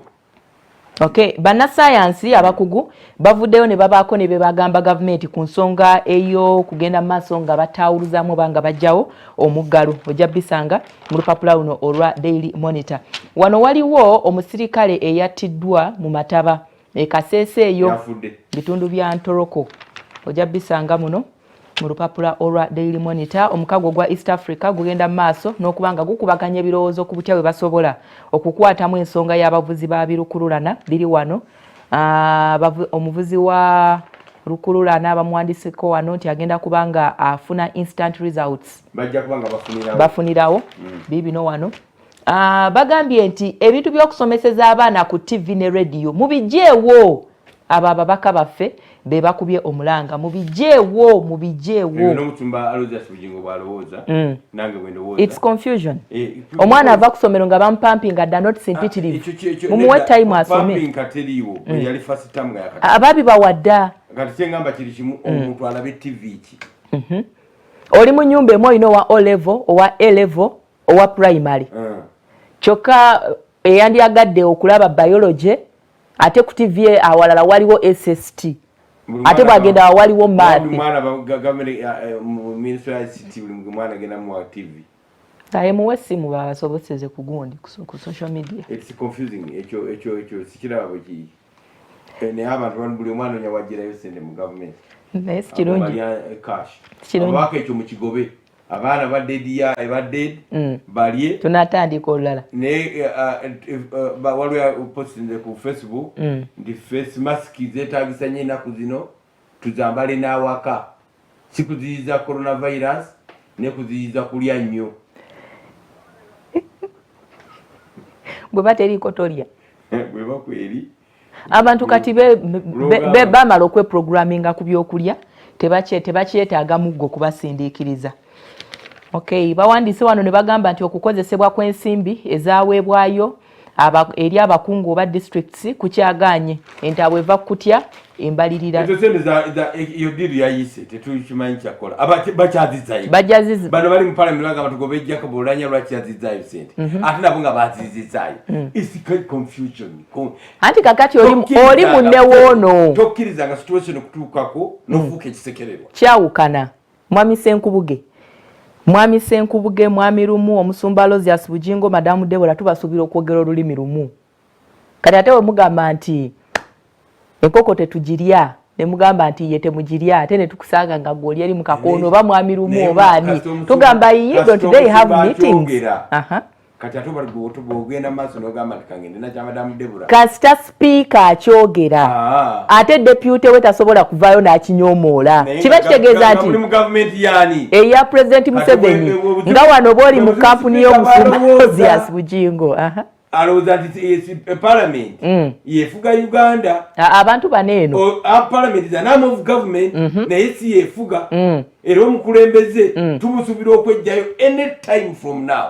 Okay, bannasayansi abakugu bavuddeyo ne babaako ne bebagamba gavumenti ku nsonga eyo kugenda mu maaso nga batawuluzamu banga bajjawo omuggalo. Ojja bisanga mu lupapula luno olwa Daily Monitor. Wano waliwo omusirikale eyattiddwa mu Mataba Kasese eyo bitundu bya Ntoroko. Ojja bisanga muno mu lupapula olwa Daily Monitor. Omukago gwa East Africa gugenda maaso n'okubanga gukubaganya ebirowoozo ku butya bwe basobola okukwatamu ensonga y'abavuzi ba birukululana biri wano. Omuvuzi wa lukululana bamwandiseko wano nti agenda kubanga afuna instant results. Bajja kubanga bafunirawo bibino wano. Bagambye nti ebintu by'okusomeseza abaana ku TV ne radio mubijjeewo. Abo ababaka baffe be bakubye omulanga mubijeewo. N'omutumba Aloysius Bugingo bw'alowooza nange bwe ndowooza. It's confusion. Omwana ava ku ssomero nga bamupampinga dda not simpitirivu. Mumuwe time asome. Pampinga teriiwo yali first term nga yakati. Ababi bawadda. Kati kyengamba kiri kimu omuntu alabe TV ki. Oli mu nnyumba emu olina owa O level, owa A level, owa primary. Kyokka eyandyagadde okulaba biology ate ku TV awalala waliwo SST. ate bwagenda waliwo maathi ayemuwe essimu babasoboseze ku gundi ku social media. It's confusing ekyo sikiraba bwe kiri naye abantu buli omwana onyawagirayo sente mu gavumenti naye si kirungi abaka ekyo mu kigobe abaana baddeed balye tunatandika olulala naye waliwo postinze ku Facebook nti face mask zeetagisa nnyo ennaku zino tuzambale n'awaka si kuziyiza coronavirus ne kuziyiza kulya nnyo bwe bateriiko tolya bwe bakweri abantu kati bamala okweprogramminga ku byokulya tebakyetaaga muggo kubasindiikiriza. Okay, bawandiise wano ne bagamba nti okukozesebwa kw'ensimbi ezaweebwayo eri abakungu oba districts kukyagaanye entaabwe eva kutya embalirira iyo diri yayise tetukimanyi kyakola bakyazizzayo bano bali mu palamenti bagamba tugobejjako bulanya lwakyazizzayo sente ate nabo nga bazizizzayo. It's confusion anti kakati oli munnewoono tokkiriza nga situation okutuukako n'ofuuka ekisekererwa kyawukana. Mwami Senkubuge, Mwami Lumu, Omusumba Lozias Bujingo, Madamu Debora tubasuubira okwogera olulimi lumu. Kati ate we mugamba nti enkoko tetugirya ne mugamba nti ye temugirya ate ne tukusanga nga gw'oli eri mu kakono oba Mwami Lumu oba ani tugamba ye don't they have meetings. Kati ate ogenda maaso n'ogamba nti kangende nakya Madamu Debora kasita sipiika akyogera ate depute we tasobola kuvaayo n'akinyoomoola kiba kitegeeza nti eya President Museveni nga wano booli mu kampuni y'Omusumba Lozias Bujingo alowooza nti parliament yeefuga Uganda abantu baneeno parliament is an arm of government naye si yeefuga era omukulembeze tumusuubira okwejjayo any time from now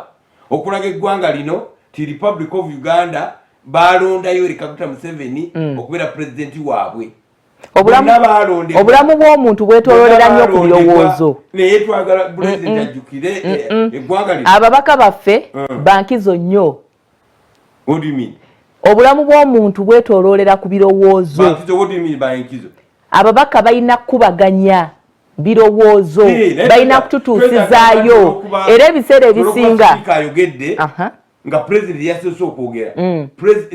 okulaga eggwanga lino ti Republic of Uganda balondayo Kaguta Museveni okubeera pulezidenti waabwe. Obulamu bw'omuntu bwetoololera nnyo ku birowoozo naye twagala pulezidenti ajjukire eggwanga lino ababaka baffe bankizo nnyo. What do you mean? Obulamu bw'omuntu bwetoololera ku birowoozo. Bankizo, what do you mean by bankizo? Ababaka balina kubaganya birowoozo balina kututuusizaayo era ebiseera ebisinga nga president yasoose okwogera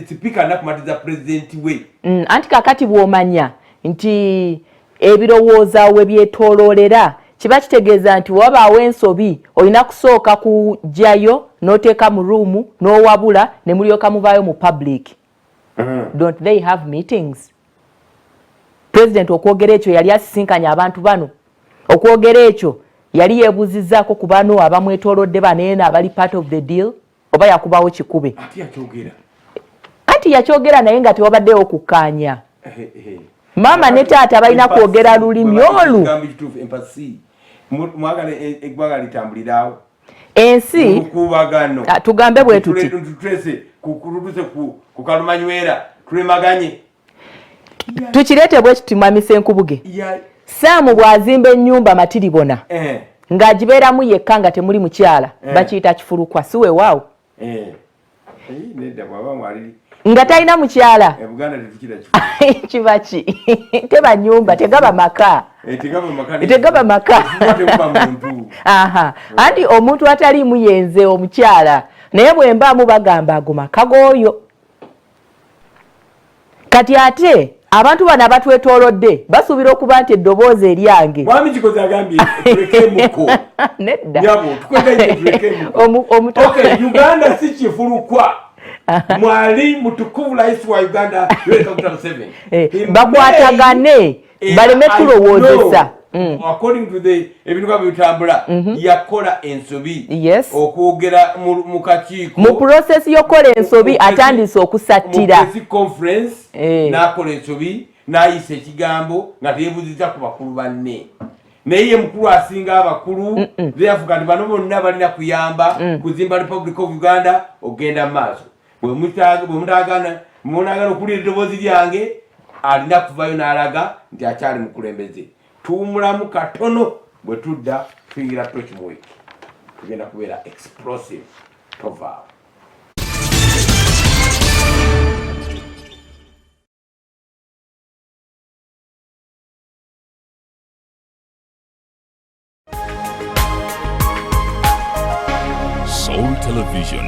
sipiika anakumatiza pulezidenti we anti kakati bw'omanya nti ebirowoozo we byetooloolera kiba kitegeeza nti wabaawo ensobi olina kusooka kujjayo n'oteeka mu ruumu n'owabula ne mulyoka muvaayo mu public. Don't they have meetings? President okwogera ekyo yali asisinkanya abantu bano okwogera ekyo yali yeebuzizzaako ku bano abamwetoolodde baneena abali part of the deal oba yakubawo kikube anti yakyogera naye nga tewabaddewo kukkaanya. Maama ne taata balina kwogera lulimi olu ensi tugambe bwe tuti tukireete bwe kiti Mwami Senkubuge Saamu bw'azimba ennyumba matiribona ng'agibeeramu yekka nga temuli mukyala bakiyita kifulukwa si weewaawo nga talina mukyala kiba ki teba nnyumba tegaba maka anti omuntu ataliimu yenze omukyala naye bwe mbaamu bagamba ago maka g'oyo. Kati ate abantu bano abatwetoolodde basuubira okuba nti eddoboozi eryange mwami kikozi agambye tulekemuko nedda Uganda si kifulukwa mwali mutukuvu rais wa Uganda Kaguta Museveni bakwatagane baleme tulowoozesa according to the ebintu nga bitambula yakola ensobi okwogera mu kakiiko mu process y'okola ensobi atandise okusattira mu conference n'akola ensobi n'ayisa ekigambo nga teyebuziza ku bakulu banne naye mukulu asinga abakulu therefore kati bano bonna balina kuyamba kuzimba Republic of Uganda ogenda mu maaso bwe mutagana okulira eddoboozi lyange alina kuvayo n'alaga nti akyali mukulembeze. Tuwumulamu katono bwe tudda tuyingira Torch mu week tugenda kubeera explosive tovaawo. Soul Television.